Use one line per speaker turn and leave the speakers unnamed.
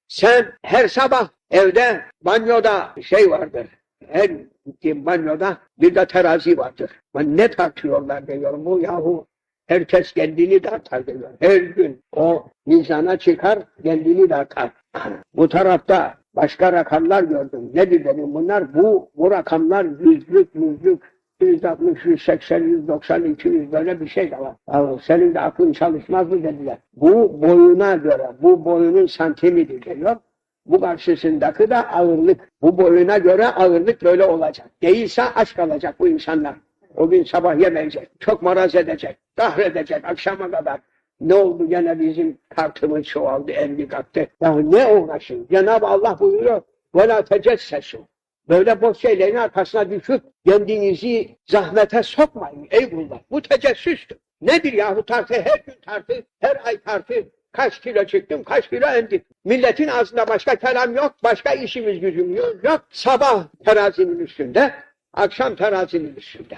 Sen her sabah evde, banyoda şey vardır. Her banyoda bir de terazi vardır. Ben ne tartıyorlar diyorum bu yahu. Herkes kendini tartar diyor. Her gün o mizana çıkar, kendini tartar. Bu tarafta başka rakamlar gördüm. Nedir dedim bunlar? Bu rakamlar yüzlük, 160, 180, 190, 200 böyle bir şey de var. Yani senin de aklın çalışmaz mı dediler. Bu boyuna göre, bu boyunun santimidir diyor. Bu karşısındaki de ağırlık. Bu boyuna göre ağırlık böyle olacak. Değilse aç kalacak bu insanlar. O gün sabah yemeyecek. Çok maraz edecek. Kahredecek akşama kadar. Ne oldu gene bizim kartımız çoğaldı, emri kalktı. Ya ne uğraşın? Cenab-ı Allah buyuruyor. وَلَا تَجَسَّسُوا. Böyle boş şeylerin arkasına düşüp kendinizi zahmete sokmayın ey kullar. Bu tecessüstür. Nedir yahu tartı? Her gün tartı, her ay tartı. Kaç kilo çıktım, kaç kilo indim. Milletin ağzında başka kelam yok, başka işimiz gücümüz yok. Sabah terazinin üstünde, akşam terazinin üstünde.